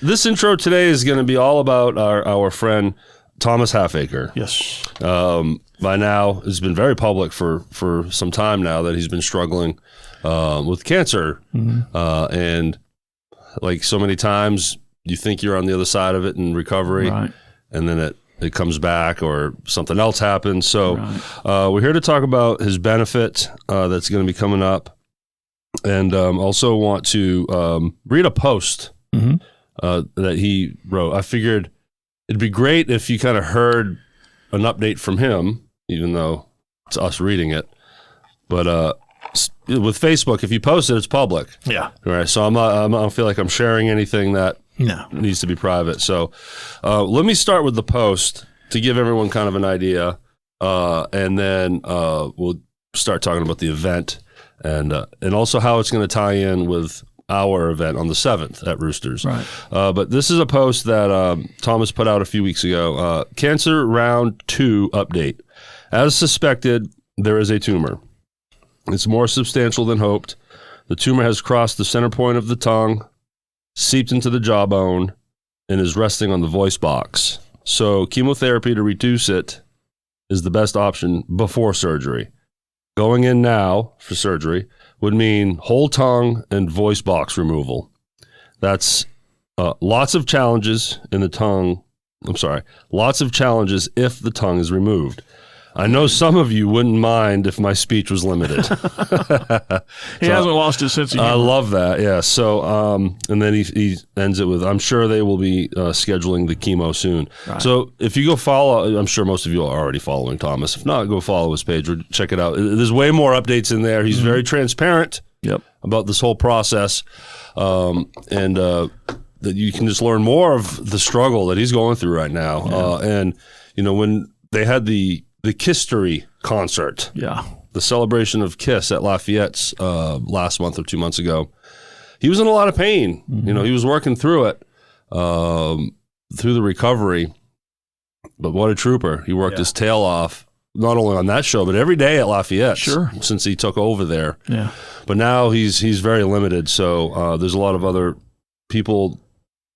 This intro today is going to be all about our friend Thomas Halfacre. Yes. By now, it's been very public for some time now that he's been struggling with cancer. And like so many times, you think you're on the other side of it in recovery, right, and then it comes back or something else happens. So we're here to talk about his benefit that's going to be coming up. And also want to read a post that he wrote. I figured it'd be great if you kind of heard an update from him, even though it's us reading it. But with Facebook, if you post it, it's public. Yeah. Right. So I don't feel like I'm sharing anything that needs to be private. So let me start with the post to give everyone kind of an idea, and then we'll start talking about the event and also how it's going to tie in with our event on the 7th at Roosters. Right. But this is a post that Thomas put out a few weeks ago. Cancer round 2 update. As suspected, there is a tumor. It's more substantial than hoped. The tumor has crossed the center point of the tongue, seeped into the jawbone, and is resting on the voice box. So chemotherapy to reduce it is the best option before surgery. Going in now for surgery would mean whole tongue and voice box removal. That's lots of challenges in the tongue. I'm sorry, lots of challenges if the tongue is removed. I know some of you wouldn't mind if my speech was limited. He hasn't lost his sense of humor. I love that, yeah. So, and then he ends it with, I'm sure they will be scheduling the chemo soon. Right. So if you go follow, I'm sure most of you are already following Thomas. If not, go follow his page or check it out. There's way more updates in there. He's very transparent about this whole process. And that you can just learn more of the struggle that he's going through right now. Yeah. And, you know, when they had the Kisstory concert, the celebration of Kiss at Lafayette's last month or 2 months ago, he was in a lot of pain. You know, he was working through it, through the recovery. But what a trooper. He worked his tail off, not only on that show, but every day at Lafayette since he took over there. Yeah. But now he's very limited. So there's a lot of other people.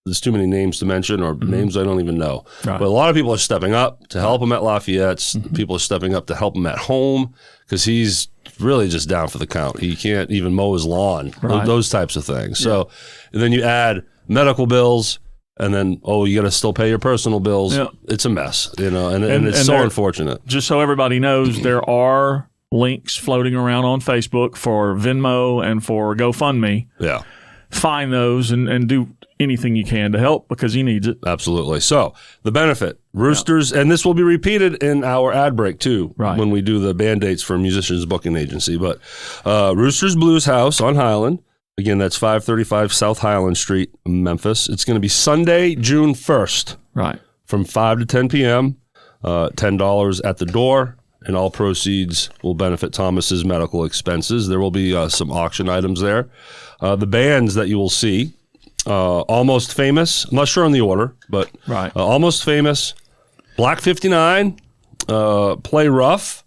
There's too many names to mention or names I don't even know. Right. But a lot of people are stepping up to help him at Lafayette's. People are stepping up to help him at home because he's really just down for the count. He can't even mow his lawn, those types of things. So and then you add medical bills and then, you got to still pay your personal bills. Yeah. It's a mess, you know, and it's so unfortunate. Just so everybody knows, there are links floating around on Facebook for Venmo and for GoFundMe. Yeah. Find those and do anything you can to help because he needs it. Absolutely. So the benefit, Roosters, and this will be repeated in our ad break too, when we do the band dates for Musicians Booking Agency. But Roosters Blues House on Highland. Again, that's 535 South Highland Street, Memphis. It's going to be Sunday, June 1st. Right. From 5 to 10 p.m., $10 at the door, and all proceeds will benefit Thomas's medical expenses. There will be some auction items there. The bands that you will see, Almost Famous, I'm not sure on the order, but Almost Famous, Black 59, Play Rough,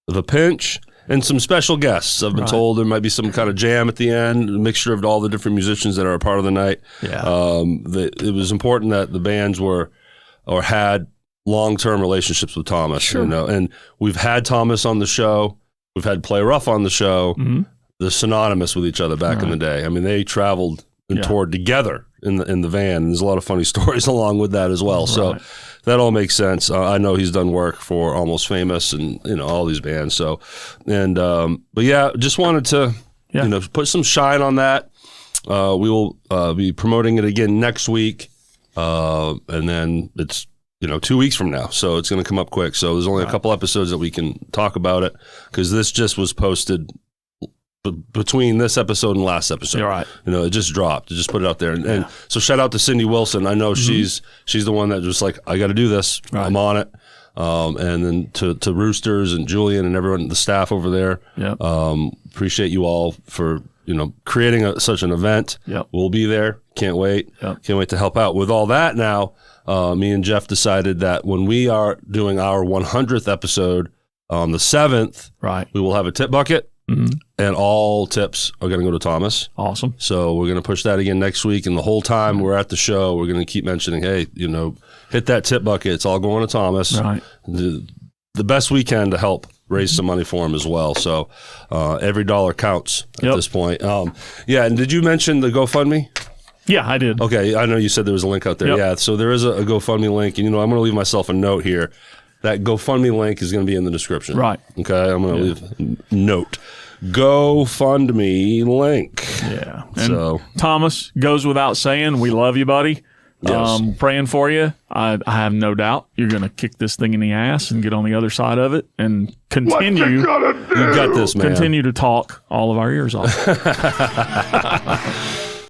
The Pinch, and some special guests. I've been told there might be some kind of jam at the end, a mixture of all the different musicians that are a part of the night. Yeah. It was important that the bands were or had long-term relationships with Thomas. You know, and we've had Thomas on the show. We've had Play Rough on the show. They're synonymous with each other back in the day. I mean, they traveled and toured together in the van. There's a lot of funny stories along with that as well. So that all makes sense. I know he's done work for Almost Famous and, you know, all these bands. So, and, but yeah, just wanted to, you know, put some shine on that. We will be promoting it again next week. And then it's, you know, 2 weeks from now. So it's going to come up quick. So there's only a couple episodes that we can talk about it because this just was posted between this episode and last episode. You're right. You know, it just dropped. It just put it out there. And so shout out to Cindy Wilson. I know she's the one that just like, I got to do this. I'm on it. And then to Roosters and Julian and everyone, the staff over there. Appreciate you all for, you know, creating such an event. We'll be there. Can't wait. Can't wait to help out. With all that now, me and Jeff decided that when we are doing our 100th episode on the 7th, we will have a tip bucket. and all tips are going to go to Thomas. Awesome. So we're going to push that again next week. And the whole time we're at the show, we're going to keep mentioning, hey, hit that tip bucket. It's all going to Thomas. Right. The best we can to help raise some money for him as well. So every dollar counts at this point. And did you mention the GoFundMe? Yeah, I did. Okay, I know you said there was a link out there. Yep. Yeah, so there is a GoFundMe link. And, I'm going to leave myself a note here. That GoFundMe link is going to be in the description. Right. Okay, I'm going to leave a note. GoFundMe link. Yeah. And Thomas, goes without saying, we love you, buddy. Yes. Praying for you. I have no doubt you're going to kick this thing in the ass and get on the other side of it and continue. You got this, man. Continue to talk all of our ears off.